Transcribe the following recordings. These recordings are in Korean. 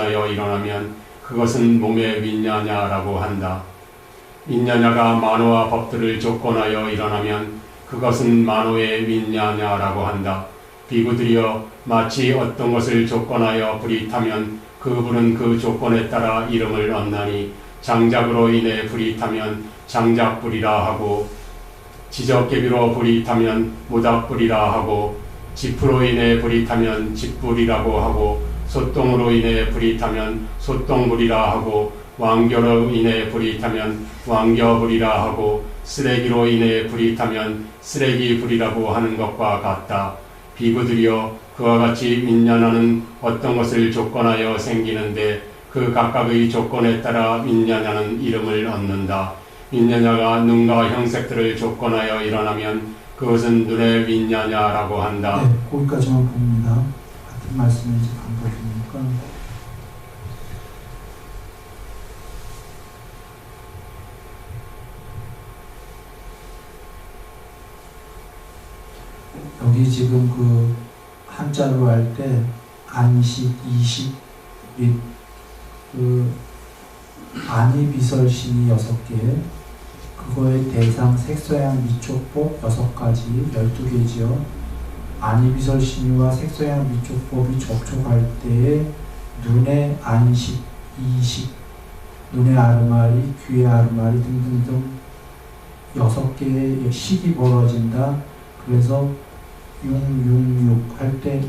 윈냐냐하여 일어나면 그것은 몸의 윈냐냐라고 한다. 윈냐냐가 만호와 법들을 조건하여 일어나면 그것은 만호의 윈냐냐라고 한다. 비구들이여 마치 어떤 것을 조건하여 불이 타면 그 불은 그 조건에 따라 이름을 얻나니 장작으로 인해 불이 타면 장작불이라 하고 지적개비로 불이 타면 모닥불이라 하고 지프로 인해 불이 타면 집불이라고 하고 소똥으로 인해 불이 타면 소똥불이라 하고 왕겨로 인해 불이 타면 왕겨불이라 하고 쓰레기로 인해 불이 타면 쓰레기불이라고 하는 것과 같다. 비구들이여 그와 같이 윈냐냐는 어떤 것을 조건하여 생기는데 그 각각의 조건에 따라 윈냐냐는 이름을 얻는다. 윈냐냐가 눈과 형색들을 조건하여 일어나면 그것은 눈의 윈냐냐라고 한다. 네, 거기까지만 봅니다. 같은 말씀이 이제 반복이니까. 여기 지금 그 한자로 할 때 안식, 이식 및 그 안이비설신이 6개, 그거의 대상, 색소양, 미촉법 6가지, 12개지요. 안이비설신이와 색소양, 미촉법이 접촉할 때에 눈의 안식, 이식, 눈의 아르마리, 귀의 아르마리 등등등 6개의 식이 벌어진다. 그래서 6, 6, 6 할 때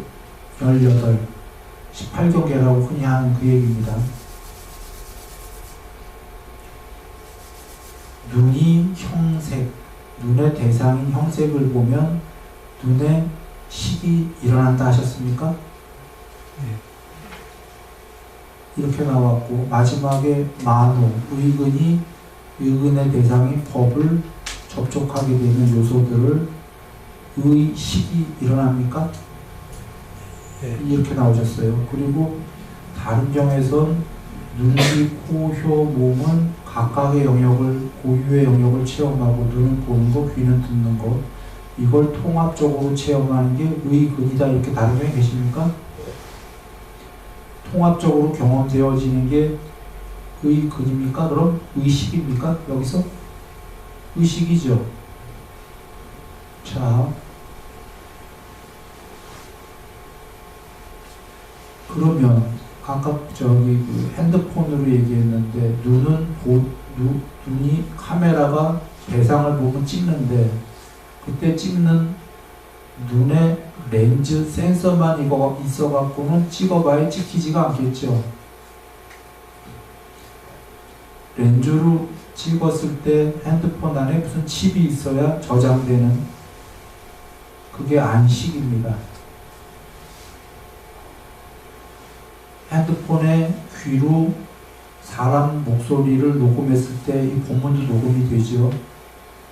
18, 18경계라고 흔히 하는 그 얘기입니다. 눈이 형색, 눈의 대상인 형색을 보면 눈에 식이 일어난다 하셨습니까? 네. 이렇게 나왔고, 마지막에 만호, 의근이 의근의 대상인 법을 접촉하게 되는 요소들을 의식이 일어납니까? 네. 이렇게 나오셨어요. 그리고 다른 경에선 눈, 귀, 코, 혀, 몸은 각각의 영역을, 고유의 영역을 체험하고, 눈은 보는 거, 귀는 듣는 거, 이걸 통합적으로 체험하는 게 의근이다, 이렇게 다른 경에 계십니까? 통합적으로 경험되어지는 게 의근입니까? 그럼 의식입니까? 여기서? 의식이죠. 자, 그러면 아까 저기 그 핸드폰으로 얘기했는데 눈이 카메라가 대상을 보면 찍는데 그때 찍는 눈에 렌즈 센서만 이거 있어갖고는 찍어봐야 찍히지가 않겠죠. 렌즈로 찍었을 때 핸드폰 안에 무슨 칩이 있어야 저장되는, 그게 안식입니다. 핸드폰에 귀로 사람 목소리를 녹음했을 때 이 본문도 녹음이 되죠.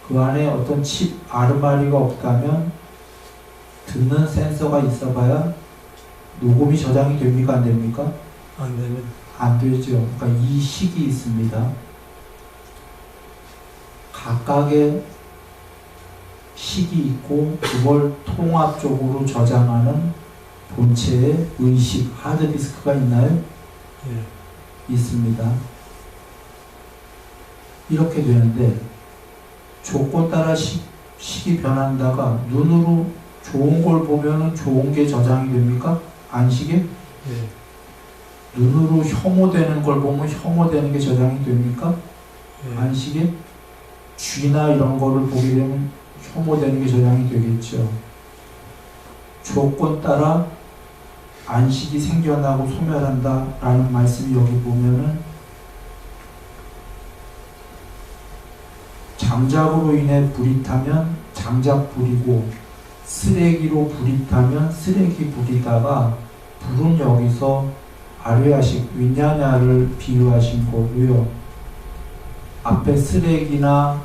그 안에 어떤 칩, 아르마리가 없다면 듣는 센서가 있어봐야 녹음이 저장이 됩니까? 안 됩니까? 안 됩니다. 안 되죠. 그러니까 이 식이 있습니다. 각각의 식이 있고 그걸 통합적으로 저장하는 본체의 의식, 하드디스크가 있나요? 예. 있습니다. 이렇게 되는데 조건 따라 식이 변한다가 눈으로 좋은 걸 보면은 좋은 게 저장이 됩니까? 안식에? 예. 눈으로 혐오되는 걸 보면 혐오되는 게 저장이 됩니까? 예. 안식에? 쥐나 이런 거를 보게 되면 혐오되는 게 저장이 되겠죠. 조건 따라 안식이 생겨나고 소멸한다 라는 말씀이 여기 보면은 장작으로 인해 불이 타면 장작불이고 쓰레기로 불이 타면 쓰레기불이다가 불은 여기서 아뢰아식 윈냐냐를 비유하신 거고요. 앞에 쓰레기나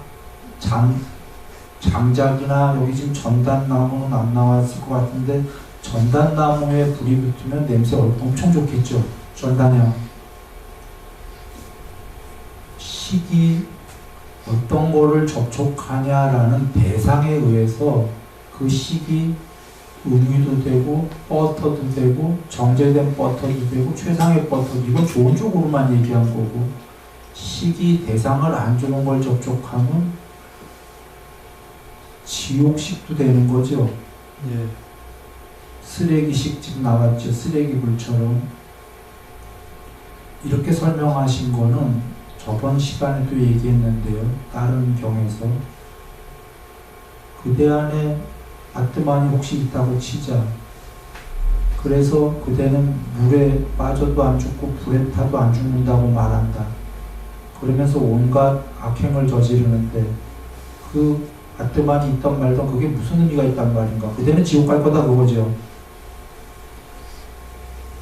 장작이나 여기 지금 전단나무는 안 나왔을 것 같은데 전단나무에 불이 붙으면 냄새 엄청 좋겠죠. 전단향. 식이 어떤 거를 접촉하냐라는 대상에 의해서 그 식이 음유도 되고 버터도 되고 정제된 버터도 되고 최상의 버터, 이건 좋은 쪽으로만 얘기한 거고, 식이 대상을 안 좋은 걸 접촉하면 지옥식도 되는 거죠. 예. 쓰레기식 지금 나왔죠. 쓰레기불처럼. 이렇게 설명하신 거는 저번 시간에도 얘기했는데요. 다른 경에서 그대 안에 아트만이 혹시 있다고 치자. 그래서 그대는 물에 빠져도 안 죽고 불에 타도 안 죽는다고 말한다. 그러면서 온갖 악행을 저지르는데 그 아트만이 있던 말던 그게 무슨 의미가 있단 말인가. 그대는 지옥 갈 거다 그거죠.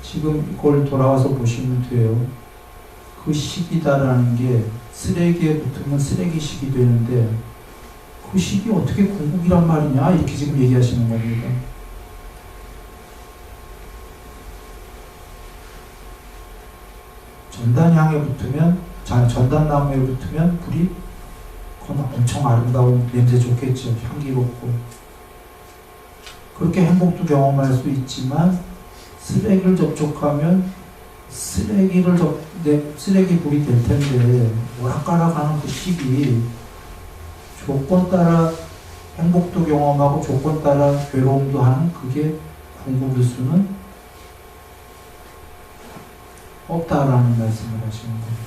지금 이걸 돌아와서 보시면 돼요. 그 식이다라는 게 쓰레기에 붙으면 쓰레기식이 되는데 그 식이 어떻게 궁극이란 말이냐 이렇게 지금 얘기하시는 겁니다. 전단향에 붙으면, 전단나무에 붙으면 불이 그건 엄청 아름다운 냄새 좋겠죠. 향기롭고. 그렇게 행복도 경험할 수 있지만 쓰레기를 접촉하면 쓰레기 불이 될 텐데 오락가락하는 그 식이 조건 따라 행복도 경험하고 조건 따라 괴로움도 하는 그게 궁극일 수는 없다라는 말씀을 하시는 거예요.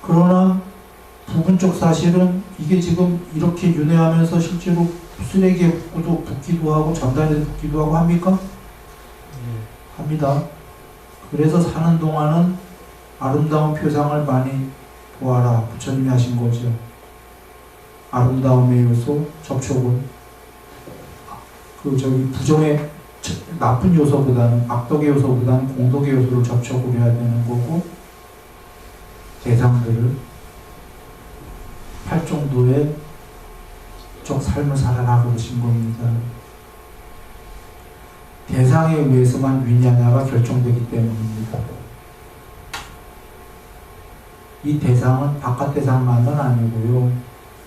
그러나 부분적 사실은 이게 지금 이렇게 윤회하면서 실제로 쓰레기에 붙기도 하고 전단에 붙기도 하고 합니까? 합니다. 그래서 사는 동안은 아름다운 표상을 많이 보아라. 부처님이 하신 거죠. 아름다움의 요소, 접촉은 부정의 나쁜 요소보다는, 악덕의 요소보다는 공덕의 요소를 접촉을 해야 되는 거고, 대상들을 팔 정도의 삶을 살아라 그러신 겁니다. 대상에 의해서만 위냐냐가 결정되기 때문입니다. 이 대상은 바깥 대상만은 아니고요.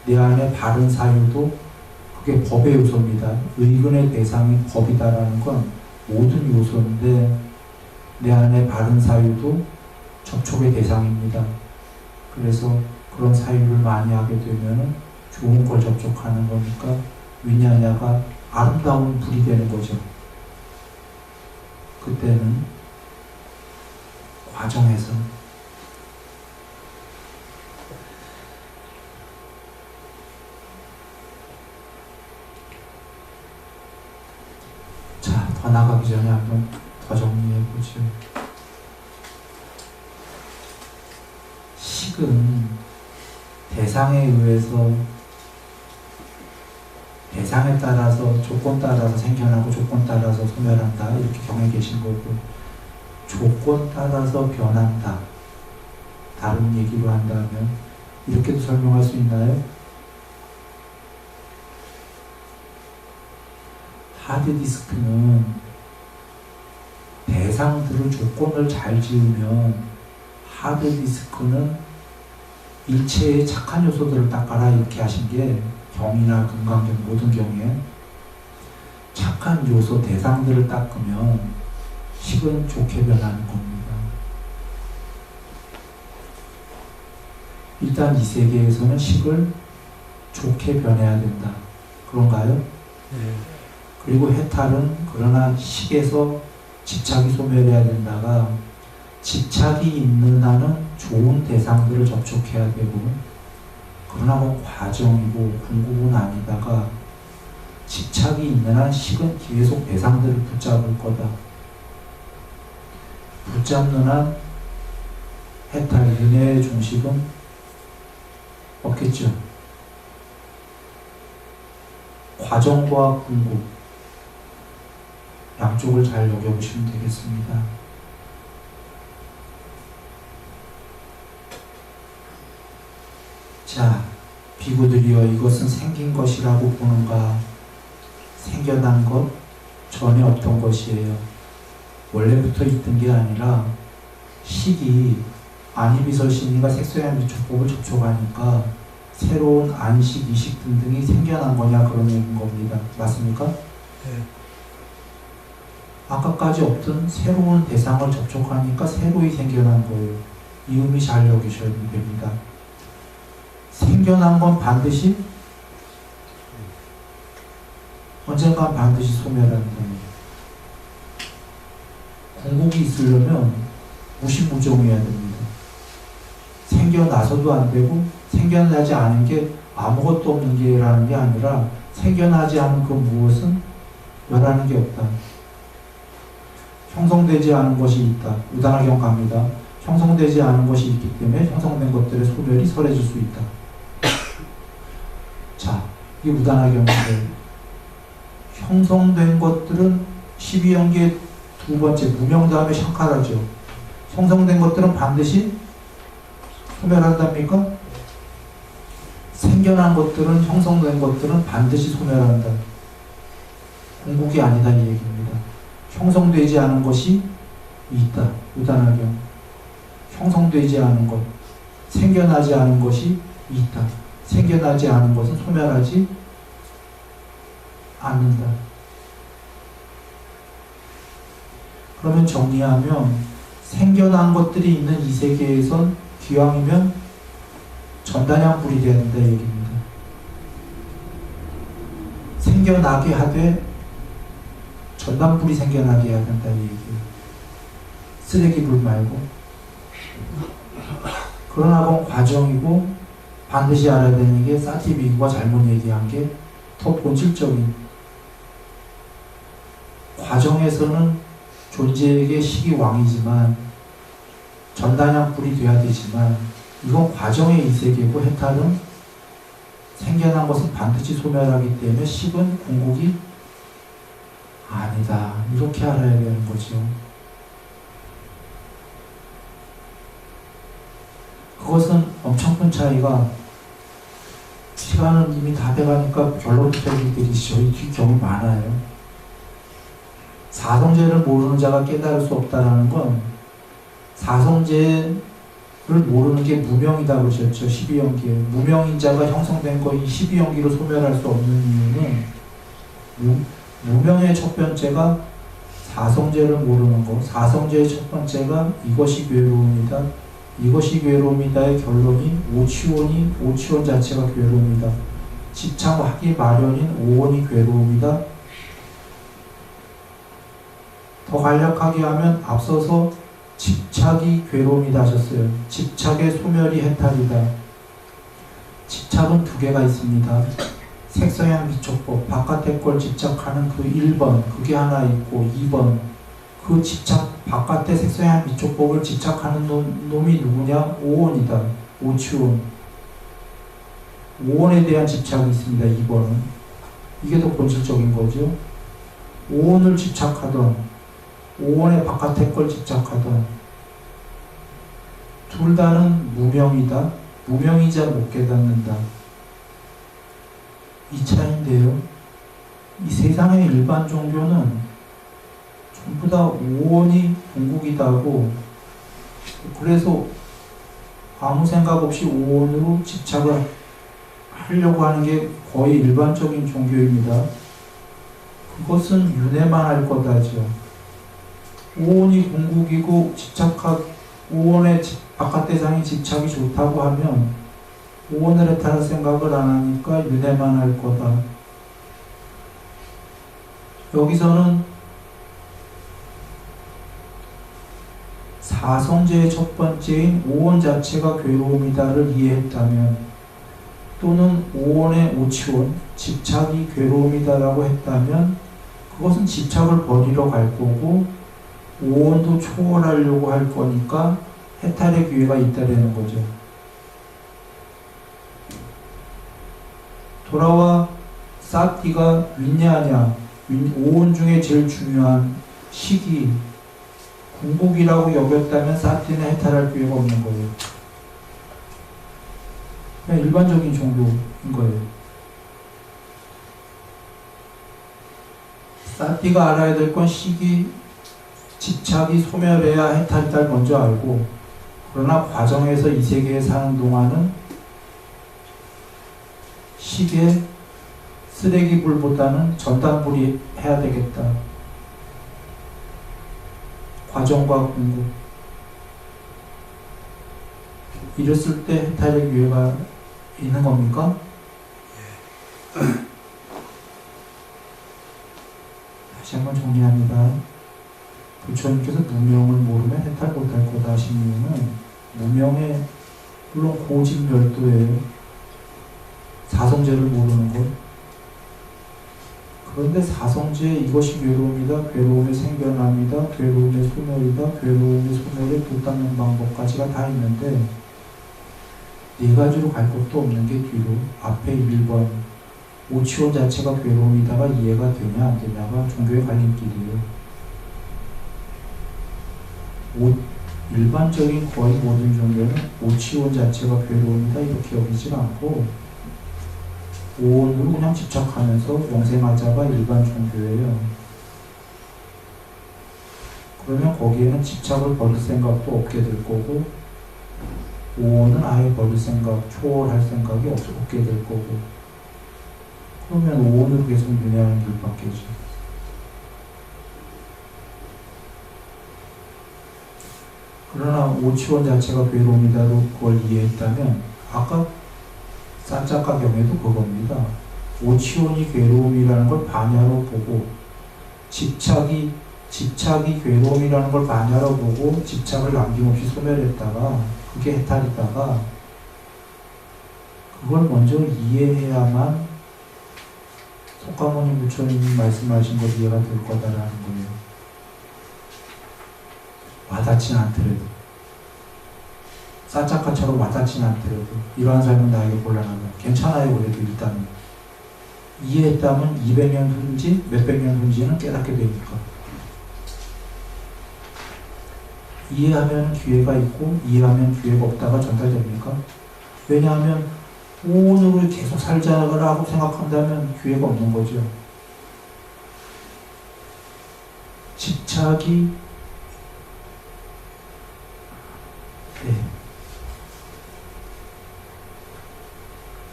내 안에 바른 사유도 그게 법의 요소입니다. 의근의 대상이 법이다라는 건 모든 요소인데 내 안에 바른 사유도 접촉의 대상입니다. 그래서 그런 사유를 많이 하게 되면 좋은 걸 접촉하는 거니까 위냐냐가 아름다운 불이 되는 거죠. 그때는 과정에서 자, 더 나가기 전에 한번 더 정리해 보죠. 식은 대상에 의해서, 대상에 따라서, 조건 따라서 생겨나고 조건 따라서 소멸한다 이렇게 경에 계신 거고, 조건 따라서 변한다 다른 얘기로 한다면 이렇게도 설명할 수 있나요? 하드디스크는 대상들을 조건을 잘 지으면 하드디스크는 일체의 착한 요소들을 닦아라 이렇게 하신 게 경이나 금강경 모든 경에 착한 요소 대상들을 닦으면 식은 좋게 변하는 겁니다. 일단 이 세계에서는 식을 좋게 변해야 된다. 그런가요? 네. 그리고 해탈은 그러나 식에서 집착이 소멸해야 된다가 집착이 있는 한은 좋은 대상들을 접촉해야 되고, 그러나 그 과정이고 궁극은 아니다가 집착이 있는 한 식은 계속 대상들을 붙잡을 거다. 붙잡는 한 해탈, 윤회의 중식은 없겠죠. 과정과 궁극 양쪽을 잘 여겨보시면 되겠습니다. 자, 비구들이여, 이것은 생긴 것이라고 보는가? 생겨난 것 전에 없던 것이에요. 원래부터 있던 게 아니라 식이 안이비설신이가 색소양 미촉법을 접촉하니까 새로운 안식, 이식 등등이 생겨난 거냐 그런 얘기인 겁니다. 맞습니까? 예. 아까까지 없던 새로운 대상을 접촉하니까 새로이 생겨난 거예요. 이 의미 잘 여기셔야 됩니다. 생겨난 건 반드시 언젠간 반드시 소멸한다. 궁극이 있으려면 무시무종해야 됩니다. 생겨나서도 안 되고 생겨나지 않은 게 아무것도 없는 게라는 게 아니라 생겨나지 않은 그 무엇은 멸하는 게 없다. 형성되지 않은 것이 있다. 우다나경 갑니다. 형성되지 않은 것이 있기 때문에 형성된 것들의 소멸이 설해질 수 있다. 자, 이게 우다나경인데 형성된 것들은 12연계의 두 번째 무명 다음에 샤카라죠. 형성된 것들은 반드시 소멸한답니까? 생겨난 것들은 형성된 것들은 반드시 소멸한다. 궁극이 아니다 이 얘기입니다. 형성되지 않은 것이 있다. 우다나경. 형성되지 않은 것, 생겨나지 않은 것이 있다. 생겨나지 않은 것은 소멸하지 않는다. 그러면 정리하면 생겨난 것들이 있는 이 세계에선 기왕이면 전단양불이 되어야 된다 얘기입니다. 생겨나게 하되 전단불이 생겨나게 해야 된다 얘기예요. 쓰레기불 말고. 그러나 그건 과정이고 반드시 알아야 되는 게 사티비가 잘못 얘기한 게 더 본질적인 과정에서는 존재에게 식이 왕이지만 전단양불이 돼야 되지만 이건 과정의 이세계고 해탈은 생겨난 것은 반드시 소멸하기 때문에 식은 궁극이 아니다. 이렇게 알아야 되는 거죠. 그것은 엄청 큰 차이가 시간은 이미 다 돼가니까 결론부터 얘기드리시죠. 이 뒷경이 많아요. 사성제를 모르는 자가 깨달을 수 없다는 건 사성제를 모르는 게 무명이다 그러셨죠. 12연기에. 무명인 자가 형성된 거 이 12연기로 소멸할 수 없는 이유는 무명의 첫 번째가 사성제를 모르는 거. 사성제의 첫 번째가 이것이 괴로움이다. 이것이 괴로움이다의 결론이 오치원 자체가 괴로움이다. 집착하기 마련인 오원이 괴로움이다. 더 간략하게 하면 앞서서 집착이 괴로움이다 하셨어요. 집착의 소멸이 해탈이다. 집착은 두 개가 있습니다. 색서양 미촉법, 바깥의 걸 집착하는 그 1번, 그게 하나 있고 2번, 그 집착, 바깥의 색서양 미촉법을 집착하는 놈이 누구냐? 오원이다. 오치원. 오원에 대한 집착이 있습니다. 2번은. 이게 더 본질적인 거죠. 오원을 집착하던, 오원의 바깥의 걸 집착하던, 둘 다는 무명이다. 무명이자 못 깨닫는다. 이 차이인데요. 이 세상의 일반 종교는 전부 다 오원이 궁극이다고, 그래서 아무 생각 없이 오원으로 집착을 하려고 하는 게 거의 일반적인 종교입니다. 그것은 윤회만 할 거다죠. 오원이 궁극이고 오원의 바깥 대상이 집착이 좋다고 하면 오원을 해탈할 생각을 안 하니까 윤회만 할 거다. 여기서는 사성제의 첫 번째인 오원 자체가 괴로움이다를 이해했다면, 또는 오원의 오치원, 집착이 괴로움이다라고 했다면 그것은 집착을 버리러 갈 거고 오원도 초월하려고 할 거니까 해탈의 기회가 있다라는 거죠. 돌아와 사티가 윈냐냐, 오원 중에 제일 중요한 식이 궁극이라고 여겼다면 사티는 해탈할 기회가 없는 거예요. 그냥 일반적인 종교인 거예요. 사티가 알아야 될 건 식이, 집착이 소멸해야 해탈이다 먼저 알고, 그러나 과정에서 이 세계에 사는 동안은 시계 쓰레기불보다는 전단불이 해야 되겠다. 과정과 공부. 이랬을 때 해탈의 기회가 있는 겁니까? 다시 한번 정리합니다. 부처님께서 무명을 모르면 해탈 못할 거다 하신 이유는 무명의 물론 고진 별도의 사성제를 모르는 것. 그런데 사성제 이것이 괴로움이다. 괴로움의 생겨남이다. 괴로움의 소멸이다. 괴로움의 소멸에 돋닿는 방법까지가 다 있는데 네 가지로 갈 것도 없는 게 뒤로 앞에 1번 오치원 자체가 괴로움이다가 이해가 되냐 안 되냐가 종교의 갈림길이에요. 일반적인 거의 모든 종교는 오치원 자체가 괴로움이다 이렇게 여기지 않고 오온으로 그냥 집착하면서 영생하자가 일반 종교예요. 그러면 거기에는 집착을 버릴 생각도 없게 될 거고 오온은 아예 버릴 생각, 초월할 생각이 없게 될 거고 그러면 오온으로 계속 윤회하는 길밖에지. 그러나 오치원 자체가 괴로움이다로 그걸 이해했다면 아까 산자가경에도 그겁니다. 오치원이 괴로움이라는 걸 반야로 보고 집착이 괴로움이라는 걸 반야로 보고 집착을 남김없이 소멸했다가 그게 해탈이다가 그걸 먼저 이해해야만 석가모니 부처님이 말씀하신 것 이해가 될 거다라는 거예요. 와닿지는 않더라도 사차카처럼 와닿지는 않더라도 이러한 삶은 나에게 곤란하다. 괜찮아요. 그래도 일단은 이해했다면 200년 후인지 몇백 년 후인지는 깨닫게 되니까 이해하면 기회가 있고 이해하면 기회가 없다가 전달됩니까? 왜냐하면 오늘을 계속 살자라고 생각한다면 기회가 없는 거죠. 집착이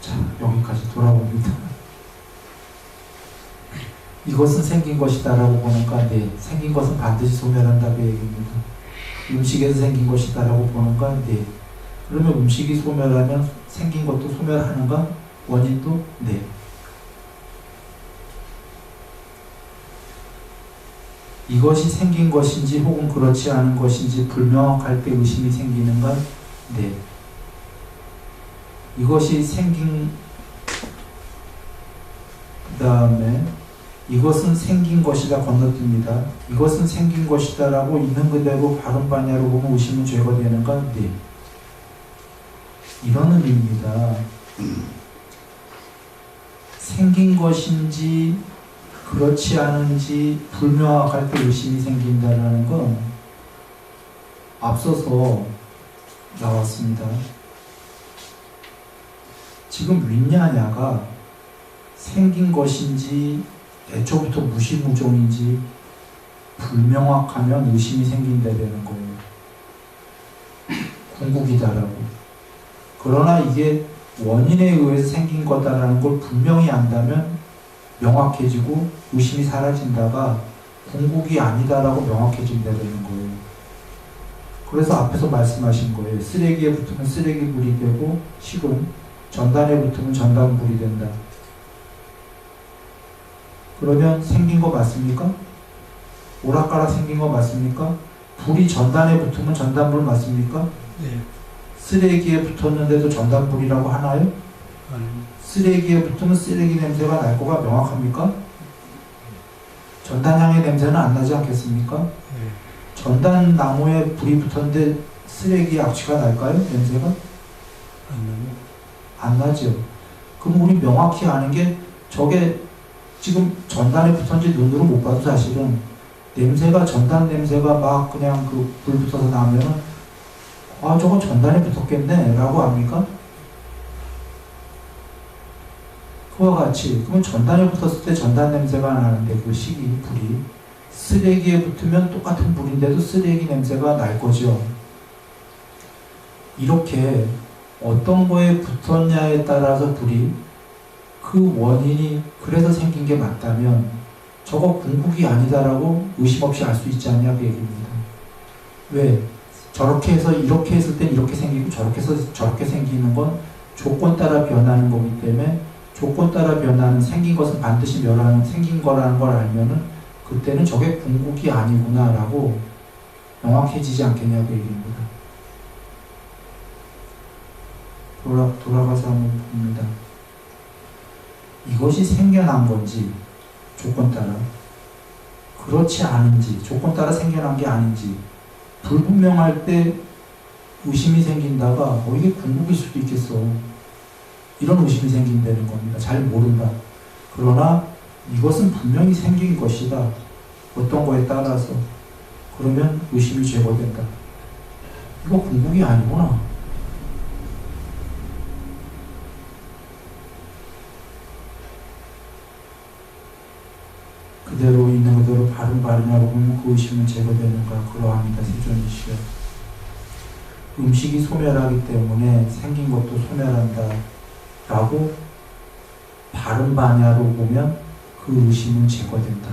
자, 여기까지 돌아옵니다. 이것은 생긴 것이다라고 보는가? 네. 생긴 것은 반드시 소멸한다고 얘기입니다. 음식에서 생긴 것이다라고 보는가? 네. 그러면 음식이 소멸하면 생긴 것도 소멸하는가? 원인도? 네. 이것이 생긴 것인지 혹은 그렇지 않은 것인지 불명확할 때 의심이 생기는가? 네. 이것이 생긴 그 다음에 이것은 생긴 것이다 건너뜁니다. 이것은 생긴 것이다 라고 있는 그대로 바른 반야로 보면 의심은 죄가 되는가? 네. 이런 의미입니다. 생긴 것인지 그렇지 않은지 불명확할 때 의심이 생긴다는 건 앞서서 나왔습니다. 지금 윈냐냐가 생긴 것인지 애초부터 무시무종인지 불명확하면 의심이 생긴다는 거예요. 궁극이다라고. 그러나 이게 원인에 의해서 생긴 거다라는 걸 분명히 안다면 명확해지고 의심이 사라진다가 궁극이 아니다라고 명확해진다는 거예요. 그래서 앞에서 말씀하신 거예요. 쓰레기에 붙으면 쓰레기불이 되고 식은 전단에 붙으면 전단불이 된다. 그러면 생긴 거 맞습니까? 오락가락 생긴 거 맞습니까? 불이 전단에 붙으면 전단불 맞습니까? 네. 쓰레기에 붙었는데도 전단불이라고 하나요? 아니. 쓰레기에 붙으면 쓰레기 냄새가 날 거가 명확합니까? 전단향의 냄새는 안 나지 않겠습니까? 네. 전단 나무에 불이 붙었는데 쓰레기 악취가 날까요? 냄새가? 안 나죠. 그럼 우리 명확히 아는 게 저게 지금 전단에 붙었는지 눈으로 못 봐도 사실은 냄새가 전단 냄새가 막 그냥 그 불 붙어서 나면은 아 저건 전단에 붙었겠네 라고 합니까? 그와 같이 그러면 전단에 붙었을 때 전단 냄새가 나는데 그 식이 불이 쓰레기에 붙으면 똑같은 불인데도 쓰레기 냄새가 날 거죠. 이렇게 어떤 거에 붙었냐에 따라서 불이 그 원인이 그래서 생긴 게 맞다면 저거 궁극이 아니다라고 의심 없이 알 수 있지 않냐 그 얘기입니다. 왜? 저렇게 해서 이렇게 했을 땐 이렇게 생기고 저렇게 해서 저렇게 생기는 건 조건 따라 변하는 거기 때문에 조건 따라 변하는 생긴 것은 반드시 생긴 거라는 걸 알면은 그때는 저게 궁극이 아니구나라고 명확해지지 않겠냐고 얘기입니다. 돌아가서 한번 봅니다. 이것이 생겨난 건지 조건 따라 그렇지 않은지 조건 따라 생겨난 게 아닌지 불분명할 때 의심이 생긴다가 이게 궁극일 수도 있겠어. 이런 의심이 생긴다는 겁니다. 잘 모른다. 그러나 이것은 분명히 생긴 것이다. 어떤 거에 따라서. 그러면 의심이 제거된다. 이거 궁극이 아니구나. 그대로 있는 그대로 바르냐고 보면 그 의심은 제거되는가 그러합니다. 세존이시여. 음식이 소멸하기 때문에 생긴 것도 소멸한다 라고 바냐로 보면 그 의심은 제거된다.